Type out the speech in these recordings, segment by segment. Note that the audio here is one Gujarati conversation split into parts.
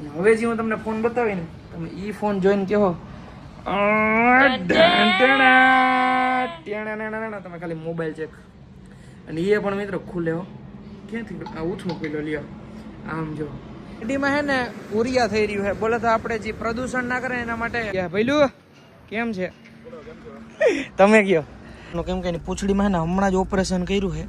અને હવે જે હું તમને ફોન બતાવી ને તમે ઈ ફોન જોઈને કહો તમે ખાલી મોબાઈલ ચેક અને એ પણ મિત્રો ખુલે હો ક્યાંથી ઉઠમો પેલો લ્યો આમ જો ગાડીમાં હે ને ઉરિયા થઈ રહ્યું છે બોલે તો આપણે જે પ્રદૂષણ ના કરે એના માટે ભઈલું કેમ છે તમે કયો કેમ કે પૂંછડીમાં હે ને હમણાં જ ઓપરેશન કર્યું છે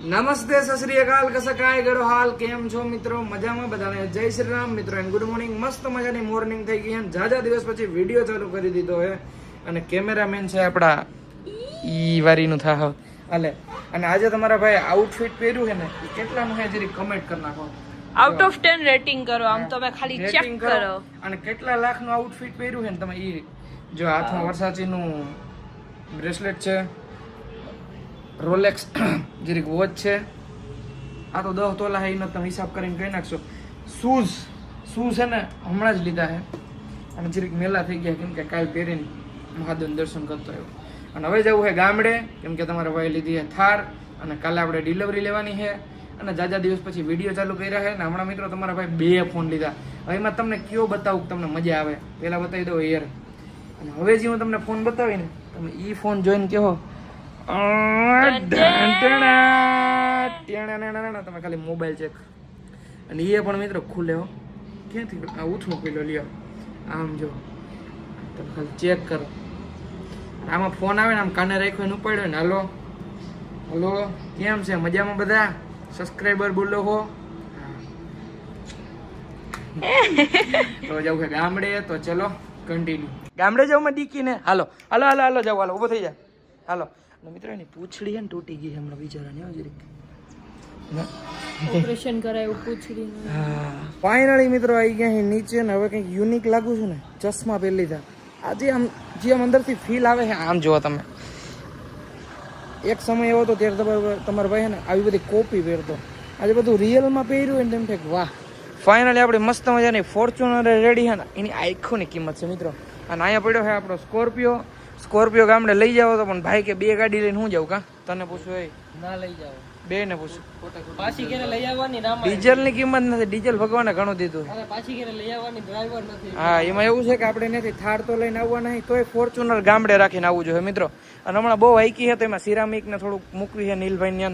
નમસ્તે સત શ્રી અકાલ કસકાય ગળો હાલ કેમ છો મિત્રો મજામાં બધાને જય શ્રી રામ મિત્રો એન્ડ ગુડ મોર્નિંગ મસ્ત મજાની મોર્નિંગ થઈ ગઈ અને જાજા દિવસ પછી વિડીયો ચાલુ કરી દીધો છે અને કેમેરામેન છે આપણા ઈ વારીનું થા હાલે અને આજે તમારા ભાઈ આઉટફિટ પહેર્યું છે ને એ કેટલાનું છે જરી કમેન્ટ કરી નાખો આઉટ ઓફ 10 રેટિંગ કરો આમ તો મેં ખાલી ચેક કરો અને કેટલા લાખનું આઉટફિટ પહેર્યું છે ને તમે ઈ જો હાથમાં વર્સાચીનું બ્રેસલેટ છે રોલેક્સ જરીક વોચ છે આ તો 10 તોલા છે એનો તમે હિસાબ કરીને કહી નાખશો શૂઝ છે ને હમણાં જ લીધા છે અને જરીક મેલા થઈ ગયા કેમ કે કાલ પહેરીને મહાદેવનું દર્શન કરતો આવ્યો અને હવે જવું છે ગામડે કેમ કે તમારા ભાઈ લીધી છે થાર અને કાલે આપણે ડિલિવરી લેવાની છે અને જાજા દિવસ પછી વિડીયો ચાલુ કર્યા છે ને હમણાં મિત્રો તમારા ભાઈ 2 ફોન લીધા હવે એમાં તમને કયો બતાવું તમને મજા આવે પહેલા બતાવી દો એર અને હવે જે હું તમને ફોન બતાવી ને તમે ઈ ફોન જોઈને કહો તમે ખાલી મોબાઈલ ચેક અને એ પણ મિત્રો ખુલે હો ક્યાંથી ઉઠમો પેલો લ્યો આમ જો તમે ખાલી ચેક કરો આમાં ફોન આવે ને આમ કાને રાખ્યો ને ઉપાડ્યો ને હલો હલો કેમ છે મજામાં બધા સબસ્ક્રાઈબર બોલો હો તો જાવ છે ગામડે તો ચલો કન્ટિન્યુ ગામડે જાવ માં ડીકી ને હાલો હાલો હાલો હાલો જાવ હાલો ઉભો થઈ જા હાલો મિત્રો એની પૂંછડી ને તૂટી ગઈ હમણાં બિચારાને જરીક ઓપરેશન કરાયું પૂંછડી હા ફાઇનલી મિત્રો આવી ગયા અહીં નીચે ને હવે કંઈક યુનિક લાગુ છું ને ચશ્મા પહેરી લીધા આજે આમ જે આમ અંદરથી ફીલ આવે છે આમ જુઓ તમે એક સમય એવો હતો ત્યારે તમારા ભાઈ ને આવી બધી કોપી પહેરતો આજે બધું રિયલમાં પહેર્યું હોય ને તેમ થાય વાહ ફાઇનલી આપણે મસ્ત મજાની ફોર્ચ્યુનર રેડી છે ને એની આખોની કિંમત છે મિત્રો અને અહીંયા પડ્યો છે આપણો સ્કોર્પિયો ગામડે લઈ જાવ તો પણ ભાઈ કે 2 ગાડી લઈને હું જાઉં કા તને પૂછું એ ના લઈ જાવ 2 ને પૂછું પાછી ઘરે લઈ આવવાની નામ ડીઝલ ની કિંમત નથી ડીઝલ ભગવાને ઘણું દીધું અરે પાછી ઘરે લઈ આવવાની ડ્રાઈવર નથી હા એમાં એવું છે કે આપણે નથી થાર તો લઈને આવવા નહીં તોય ફોર્ચ્યુનર ગામડે રાખીને આવવું જોઈએ મિત્રો અને હમણાં બહુ હાઈકી છે તો એમાં સિરામિક ને થોડુંક મૂકવી છે નીલભાઈ ને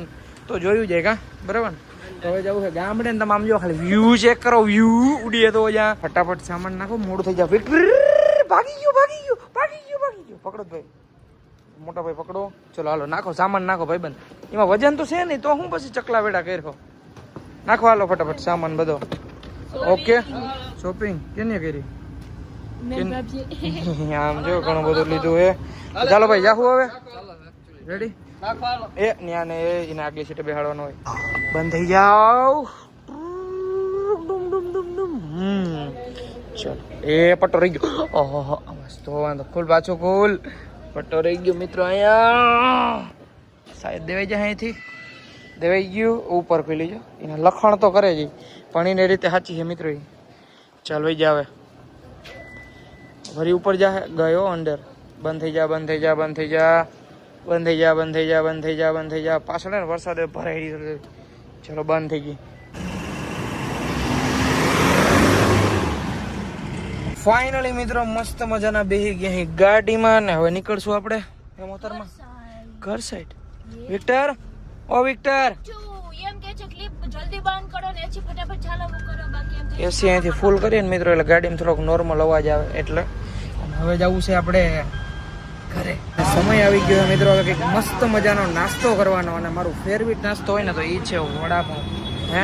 તો જોયું જાય કા બરાબર તો હવે જવું છે ગામડે ને તમે આમ જો ખાલી વ્યૂ ચેક કરો વ્યૂ ઉડીએ તો જ્યાં ફટાફટ સામાન નાખો મોડું થઈ જાય ભાગી ગયો પકડો ભાઈ મોટા ભાઈ પકડો ચલો હાલો નાખો સામાન નાખો ભાઈબંધ એમાં વજન તો છે નહીં તો હું પછી ચકલા વેડા કર્યો નાખો હાલો ફટાફટ સામાન બધો ઓકે શોપિંગ કેને કરી આમ જો ઘણું બધું લીધું હે ચાલો ભાઈ જાહુ હવે રેડી એ ન્યા ને એને આગલી સીટે બેહાડવાનો હોય બંધ થઈ જાવ ચલો એ પટ્ટો રહી ગયો ઓહો મસ્તો વાંધો ખુલ પાછો ખુલ પટ્ટો રહી ગયો મિત્રો અહીંયા સાહેબ દેવાઈ જાય અહીંથી દેવાઈ ગયું ઉપર ખુલી ગયો એને લખણ તો કરે જ પણ એને રીતે સાચી છે મિત્રો એ ચાલ વઈ જાવે ફરી ઉપર જા ગયો અંદર બંધ થઈ જા પાછળ ને વરસાદ ભરાઈ ચલો બંધ થઈ ગઈ ફાઇનલી મિત્રો મસ્ત મજાના બેહી ગયા ગાડીમાં ને હવે નીકળશું આપણે મોતરમાં ઘર સાઈડ વિક્ટર ઓ વિક્ટર એસી અહીંથી ફૂલ કરીએ ને મિત્રો એટલે ગાડીમાં થોડોક નોર્મલ અવાજ આવે એટલે હવે જવું છે આપણે ઘરે સમય આવી ગયો મિત્રો હવે કંઈક મસ્ત મજાનો નાસ્તો કરવાનો અને મારું ફેવરિટ નાસ્તો હોય ને તો એ છે વડાપાઉં હે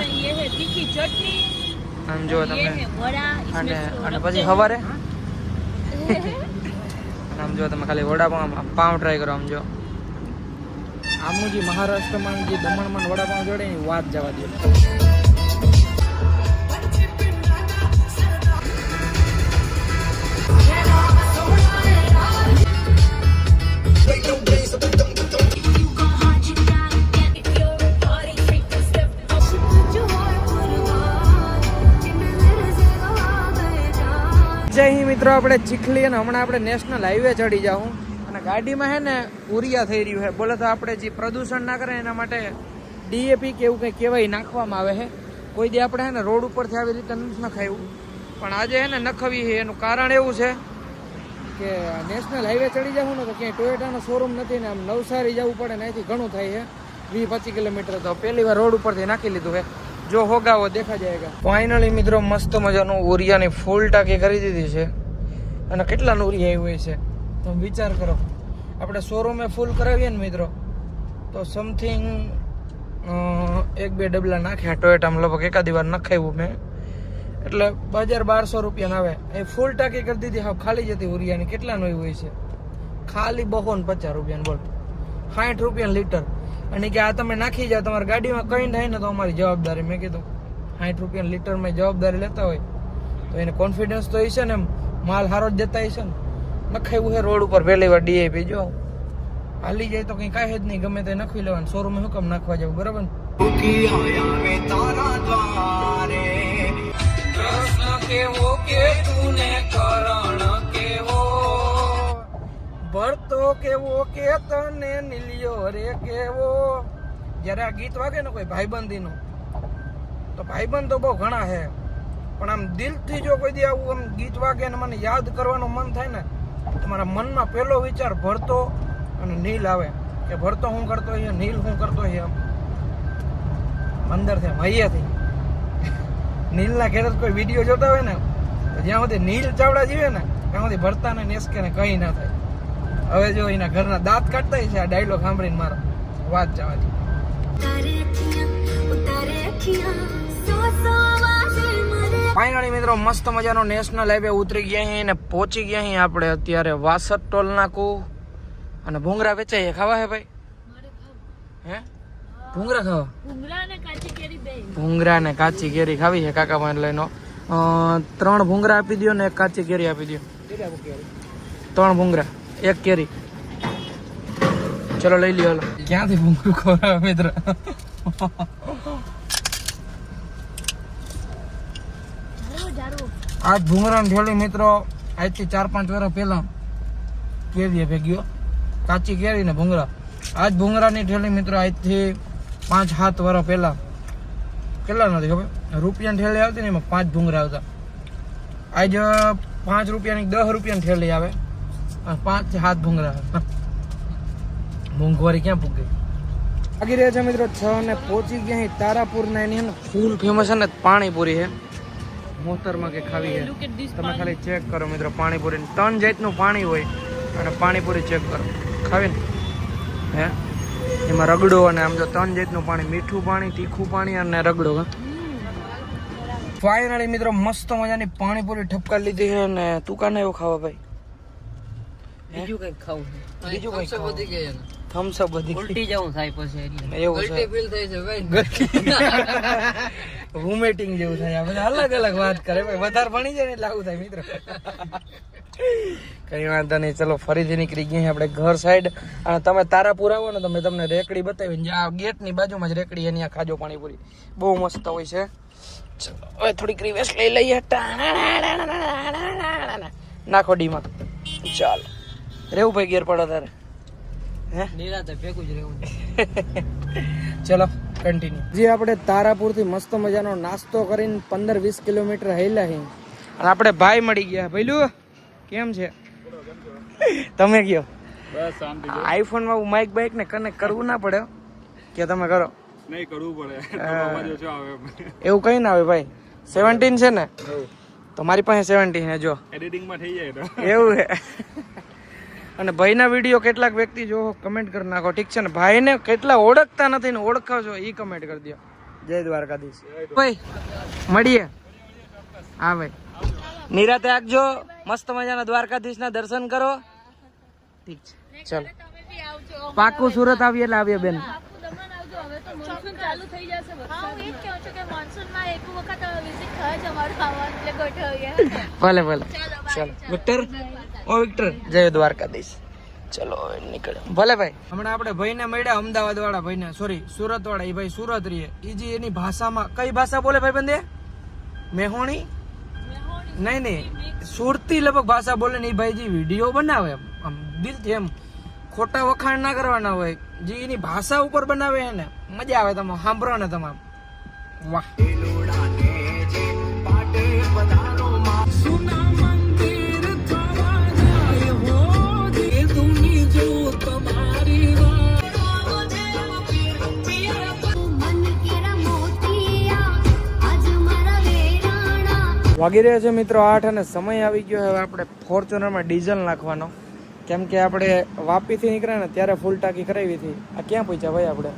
આમ જો તમે અને પછી સવારે આમ જો તમે ખાલી વડાપાઉં પાઉં ટ્રાય કરો આમ જો આમનું જે મહારાષ્ટ્રમાં જે દમણમાં વડાપાઉં જોડે એની વાત જવા દે જય હિન્દ મિત્રો આપણે ચીખલી અને હમણાં આપણે નેશનલ હાઈવે ચડી જાઉં અને ગાડીમાં હે ને ઉરિયા થઈ રહ્યું છે બોલે તો આપણે જે પ્રદૂષણ ના કરે એના માટે ડીએપી કે એવું કંઈ કહેવાય નાખવામાં આવે છે કોઈ દી આપણે હે ને રોડ ઉપરથી આવી રીતે નથી નખાયું, પણ આજે હે ને નખવી છે. એનું કારણ એવું છે કે નેશનલ હાઈવે ચડી જવું ને તો ક્યાંય ટોયોટાનો શોરૂમ નથી ને આમ નવસારી જવું પડે ને અહીંથી ઘણું થાય છે 20-25 કિલોમીટર. તો પહેલી વાર રોડ ઉપરથી નાખી લીધું છે. જો હોગાવો દેખા જાયગા. ફાઇનલી મિત્રો મસ્ત મજાનું ઉરિયાની ફૂલ ટાંકી કરી દીધી છે. અને કેટલાનું ઉરિયા આવ્યું હોય છે તો વિચાર કરો. આપણે શોરૂમે ફૂલ કરાવીએ ને મિત્રો તો સમથિંગ 1-2 ડબલા નાખ્યા ટોયોટામાં, લગભગ એકાદી વાર નખાવ્યું મેં, એટલે 1000-1200 રૂપિયા આવે. એ ફૂલ ટાંકી કરી દીધી. હા ખાલી જતી ઉરિયાની કેટલાનું હોય છે? ખાલી 250 રૂપિયાનું. બોલ 60 રૂપિયા લીટર. અને કે આ તમે નાખી જાઓ તમારી ગાડીમાં કંઈ થાય ને તો અમારી જવાબદારી. મેં કીધું 60 રૂપિયા લીટરમાં જવાબદારી લેતા હોય તો એને કોન્ફિડન્સ તો હશે ને, એમ માલ સારો જ દેતા હશે ને. નખાવ્યું છે રોડ ઉપર પહેલી વાર ડીએપી. જો હાલી જાય તો કંઈ કાંઈ જ નહીં, ગમે તે નખવી લેવાનું. શોરૂમે શું કામ નાખવા જવું? બરાબર ને? ભરતો કેવો કે તને નીલિયો રે કેવો. જયારે આ ગીત વાગે ને કોઈ ભાઈબંધીનું, તો ભાઈબંધ તો બહુ ઘણા છે, પણ આમ દિલથી જો કોઈ દી આવું આમ ગીત વાગે ને મને યાદ કરવાનું મન થાય ને, તમારા મનમાં પહેલો વિચાર ભરતો અને નીલ આવે કે ભરતો હું કરતો હોય, નીલ હું કરતો હોય. આમ અંદરથી હૈયાથી નીલના ઘેર કોઈ વિડીયો જોતા હોય ને, જ્યાં સુધી નીલ ચાવડા જીવે ને ત્યાં સુધી ભરતા ને નેસકે ને કઈ ના થાય. હવે જો એના ઘરના દાંત કાઢતા છે આ ડાયલોગ સાંભળીને મારો વાત જવા દે. ફાઇનલી મિત્રો મસ્ત મજાનો નેશનલ હાઈવે ઉતરી ગયા અહીં ને પહોંચી ગયા અહીં આપણે અત્યારે વાસદ ટોલ નાકું. અને ભૂંગરા વેચાય ખાવા હે ભાઈ? હે ભૂંગરા ખાવા? ભૂંગરા ને કાચી કેરી ખાવી છે કાકા માં લઈને. 3 ભૂંગરા આપી દો ને 1 કાચી કેરી આપી દો. 3 ભૂંગરા 1 કેરી. ચલો લઈ લ્યો. હાલો ક્યાંથી ભૂંગરું ખવડાવે મિત્ર? આજ ભૂંગરાની ઠેલી મિત્રો આજથી 4-5 વર્ષ પહેલા કેરી ભેગ્યો, કાચી કેરી ને ભૂંગરા. આજ ભૂંગરાની ઠેલી મિત્રો આજથી 5-7 વર્ષ પહેલા કેટલા નથી ખબર, રૂપિયાની ઠેલી આવતી ને એમાં 5 ભૂંગરા આવતા. આજ 5 રૂપિયાની 10 રૂપિયાની ઠેલી આવે અને 5-7 ભૂંગરા. મોંઘવારી ક્યાં પૂગી લાગી રહ્યા છે મિત્રો. 6 ને પહોંચી ગયા તારાપુર ના. એની ફૂલ ફેમસ છે ને પાણીપુરી છે. મોતરમાં કે ખાવી છે તમે ખાલી ચેક કરો મિત્રો. પાણીપુરી 3 જાતનું પાણી હોય અને પાણીપુરી ચેક કરો ખાવી ને હે એમાં રગડો. અને આમ જો 3 જાતનું પાણી, મીઠું પાણી, તીખું પાણી અને રગડો. ફાઇનલી મિત્રો મસ્ત મજાની પાણીપુરી ઠપકા લીધી છે. અને તું કાને એવું ખાવા ભાઈ? બીજું કઈક ખાવું છે. બીજું કઈક વધી ગયા ને થમ્સ અપ વધી ઉલટી જવું થાય પછી એવું છે. ફીલ થાય છે ભાઈ. વોમિટિંગ જેવું થાય. આ બધા અલગ અલગ વાત કરે ભાઈ. વધારે ભણી જાય ને એટલે આવું થાય મિત્રો. કઈ વાંધો નહીં. ચલો ફરીથી નીકળી ગયા આપણે ઘર સાઈડ. અને તમે તારાપુર આવો ને તમે તમને રેકડી બતાવી. આ ગેટ ની બાજુમાં જ રેકડી એની ખાજો પાણીપુરી બહુ મસ્ત હોય છે. ચલો હવે થોડીક રિવેસ લઈ લઈએ. નાખો ડીમાં. ચાલો રેવું ભાઈ ગેર પડો તારે હે નિરાતે ભેગું જ રહેવું. ચલો કન્ટિન્યુ. જે આપણે તારાપુર થી મસ્ત મજાનો નાસ્તો કરીને 15-20 કિલોમીટર હેલા હી. અને આપણે ભાઈ મળી ગયા. ભાઈલું કેમ છે? તમે કયો? બસ શાંતિ. આઈફોન માં માઇક બાઇક ને કનેક્ટ કરવું ના પડે કે તમે કરો? નહીં કરવું પડે. એવું કઈ ના આવે ભાઈ. 17 છે ને તો મારી પાસે 17 છે. જો એડિટિંગ માં થઈ જાય તો એવું છે. અને ભાઈના વિડીયો કેટલાક વ્યક્તિ જો કમેન્ટ કરી નાખો, ઠીક છે ને? ભાઈને કેટલા ઓળખતા નથી ને ઓળખાવજો એ કમેન્ટ કરી દો. જય દ્વારકાધીશ ભાઈ. મળીએ. હા ભાઈ નિરાતે આગજો. મસ્ત મજાના દ્વારકાધીશ ના દર્શન કરો. ઠીક છે ચલો પાકું સુરત આવીએ એટલે આવીએ બેન. ભલે ભલે ચાલો. વિક્ટર ઓ વિક્ટર જય દ્વારકાધીશ. ચલો નીકળે. ભલે ભાઈ. હમણાં આપણે ભાઈને મળ્યા અમદાવાદ વાળા ભાઈને, સોરી સુરત વાળા. એ ભાઈ સુરત રહીએ. એ જે એની ભાષામાં કઈ ભાષા બોલે ભાઈ બંદે? મેહોણી નહીં સુરતી લગભગ ભાષા બોલે ને. એ ભાઈ જે વિડીયો બનાવે આમ દિલથી, એમ ખોટા વખાણ ના કરવાના હોય, જે એની ભાષા ઉપર બનાવે છે ને મજા આવે. તમે સાંભળો ને તમામ વાહ. વાગી રહ્યા છે મિત્રો 8 અને સમય આવી ગયો હવે આપણે ફોર્ચ્યુનરમાં ડીઝલ નાખવાનો, કેમ કે આપણે વાપીથી નીકળ્યા ને ત્યારે ફૂલ ટાંકી કરાવી હતી. આ ક્યાં પહોંચ્યા ભાઈ આપણે?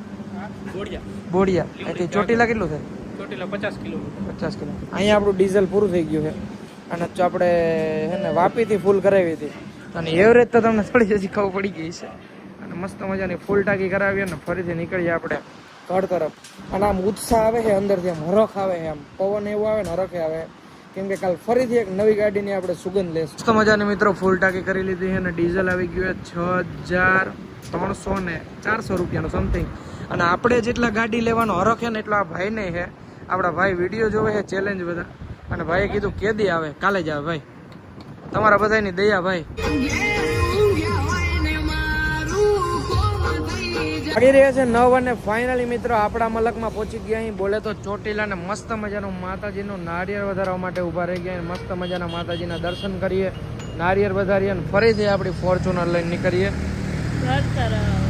બોડિયા. અહીંથી ચોટીલા કેટલું થાય? ચોટીલા 50 કિલો. 50 કિલો. અહીંયા આપણું ડીઝલ પૂરું થઈ ગયું છે અને જો આપણે હે ને વાપીથી ફૂલ કરાવી હતી અને એવરેજ તો તમને થોડી હજી ખબર પડી ગઈ છે. અને મસ્ત મજાની ફૂલ ટાંકી કરાવી અને ફરીથી નીકળીએ આપણે કડ તરફ. અને આમ ઉત્સાહ આવે છે અંદરથી, આમ હરખ આવે છે, આમ પવન એવું આવે ને હરખે આવે, કેમ કે કાલ ફરીથી એક નવી ગાડીની આપણે સુગંધ લેશું. મસ્ત મજાની મિત્રો ફૂલ ટાંકી કરી લીધી છે અને ડીઝલ આવી ગયું 6300 ને 400 રૂપિયાનું સમથિંગ. અને આપણે જેટલા ગાડી લેવાનો હરખ છે ને એટલો આ ભાઈ નહીં છે. આપણા ભાઈ વિડીયો જોવે છે ચેલેન્જ બધા, અને ભાઈએ કીધું કેદી આવે? કાલે જ આવે ભાઈ, તમારા બધાની દયા ભાઈ. લાગી રહ્યા છે 9 અને ફાઇનલી મિત્રો આપણા મલકમાં પહોંચી ગયા. અહીં બોલે તો ચોટીલા ને મસ્ત મજાનું માતાજીનું નારિયેળ વધારવા માટે ઊભા રહી ગયા. મસ્ત મજાના માતાજીના દર્શન કરીએ, નારિયેળ વધારીએ અને ફરીથી આપણી ફોર્ચ્યુનર લઈને નીકળીએ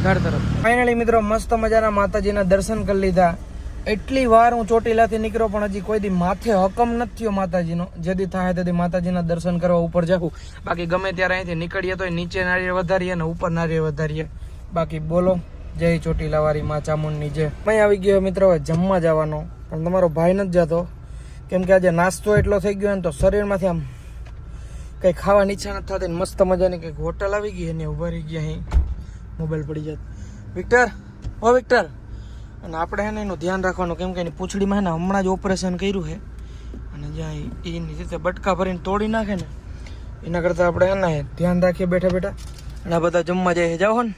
ઘર તરફ. ફાઇનલી મિત્રો મસ્ત મજાના માતાજીના દર્શન કરી લીધા. એટલી વાર હું ચોટીલાથી નીકળ્યો પણ હજી કોઈ દી માથે હકમ નથી થયો માતાજીનો. જેથી થાય તેથી માતાજીના દર્શન કરવા ઉપર જાઉં. બાકી ગમે ત્યારે અહીંથી નીકળીએ તો નીચે નારિયેળ વધારીએ અને ઉપર નારિયેળ વધારીએ. બાકી બોલો જય ચોટીલા વાળી માં ચામુંડની જય. અહીં આવી ગયો મિત્રો હવે જમવા જવાનો, પણ તમારો ભાઈ નથી જતો કેમ કે આજે નાસ્તો એટલો થઈ ગયો ને તો શરીરમાંથી આમ કંઈ ખાવાની ઈચ્છા નથી થતી. મસ્ત મજાની કંઈક હોટલ આવી ગઈ એને ઉભા રહી ગયા. અહીં મોબાઈલ પડી જાય. વિક્ટર, ઓ વિક્ટર. અને આપણે હે ને એનું ધ્યાન રાખવાનું, કેમ કે એની પૂંછડીમાં હે ને હમણાં જ ઓપરેશન કર્યું છે અને જ્યાં એની રીતે બટકા ભરીને તોડી નાખે ને એના કરતાં આપણે હે ને ધ્યાન રાખીએ બેઠા બેઠા. અને આ બધા જમવા જાય જાઓ ને,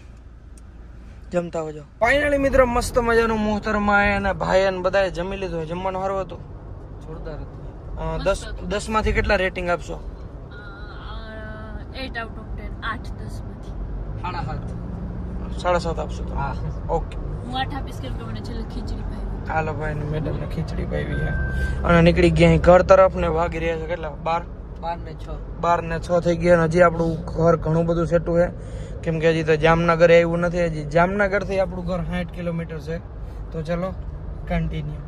જમતા હોજો. ફાઇનલી મિત્રો મસ્ત મજાનું મોહતરમાં અને ભાઈ અને બધાએ જમી લીધું. જમવાનું સારું હતું, જોરદાર હતું. 10 માંથી કેટલા રેટિંગ આપશો? 8 out of 10. 8 10 માંથી 7.5 આપશો તો? હા. ઓકે. હું 8 આપીશ કેમ કે મને છેલ્લે ખીચડી પાવી. હાલો ભાઈ ને મેડમ ને ખીચડી પાવી છે અને નીકળી ગયા અહીં ઘર તરફ ને વાગી રહ્યા છે કેટલા? 12 ને 6 થઈ ગયા. હજી આપણું ઘર ઘણું બધું સેટું છે, કેમ કે હજી તો જામનગર આવ્યું નથી. હજી જામનગર થી આપણું ઘર 60 કિલોમીટર છે. તો ચલો કન્ટિન્યુ.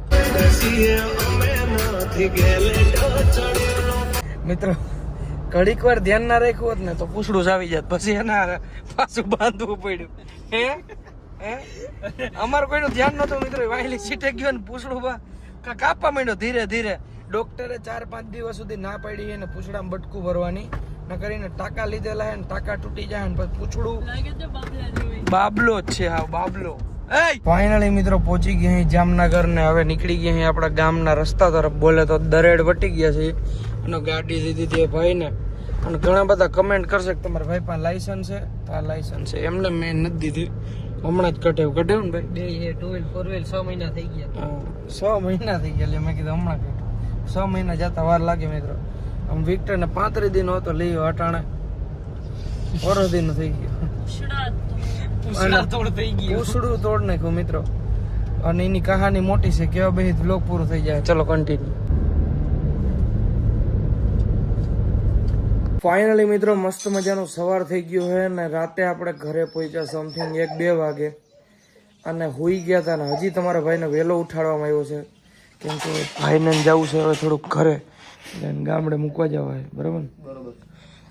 મિત્રો ઘડીક વાર ધ્યાન ના રાખ્યું હોત ને તો પૂછડું જ આવી જાત, પછી એના પાછું બાંધવું પડ્યું. હે અમારું કોઈનું ધ્યાન નતું મિત્રો. વાયલી સીટે ગયો ને પૂછડું કાપવા માંડ્યો ધીરે ધીરે. ડોક્ટરે 4-5 દિવસ સુધી ના પાડી એને પૂછડામાં બટકું ભરવાની, ન કરીને ટાંકા લીધેલા હે ને ટાંકા તૂટી જાય ને પછી પૂછડું બાબલો જ છે. હા બાબલો. ફાઇનલી મિત્રો પહોંચી ગયા અહીં જામનગર ને હવે નીકળી ગયા અહીં આપણા ગામના રસ્તા તરફ. બોલે તો દરેડ વટી ગયા છે અને ગાડી લીધી હતી ભાઈ ને. અને ઘણા બધા કમેન્ટ કરશે કે તમારા ભાઈ પાસે લાયસન્સ છે? તો આ લાયસન્સ છે, એમને મેં નથી દીધી, હમણાં જ કઢાવ્યું ને ભાઈ. 2 વ્હીલ 4 વ્હીલ 6 મહિના થઈ ગયા. 6 મહિના થઈ ગયા. એટલે મેં કીધું હમણાં કઢાવ્યું. 6 મહિના જતા વાર લાગે મિત્રો. આમ વિક્ટર ને 35 દિન હતો લઈ અટાણે વરસ દિન થઈ ગયો. પૂછડું તોડ નાખ્યું મિત્રો. અને એની કહાની મોટી છે, કેવા બે બ્લોગ પૂરું થઈ જાય. ચલો કન્ટિન્યુ. ફાઇનલી મિત્રો મસ્ત મજાનું સવાર થઈ ગયું છે ને રાતે આપણે ઘરે પહોંચ્યા સમથિંગ 1-2 વાગે અને હોઈ ગયા હતા. ને હજી તમારા ભાઈને વહેલો ઉઠાડવામાં આવ્યો છે, કેમ કે ભાઈને જવું છે હવે થોડુંક ઘરે, ગામડે મૂકવા જવા છે. બરાબર.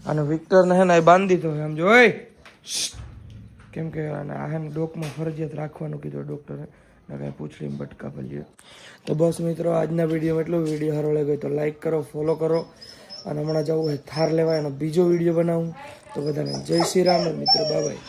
અને વિક્ટરને હે ને બાંધી દીધો છે આમ જો, કેમ કે આ હે ડોકમાં ફરજિયાત રાખવાનું કીધું ડોક્ટરે, ને કાંઈ પૂછડીમાં બટકા ભરીએ. તો બસ મિત્રો આજના વિડીયોમાં એટલું. વિડીયો સારો લાગ્યો તો લાઈક કરો, ફોલો કરો. અને હમણાં જવું હોય થાર લેવા એનો બીજો વિડીયો બનાવું. તો બધાને જય શ્રી રામ મિત્રો, બાય બાય.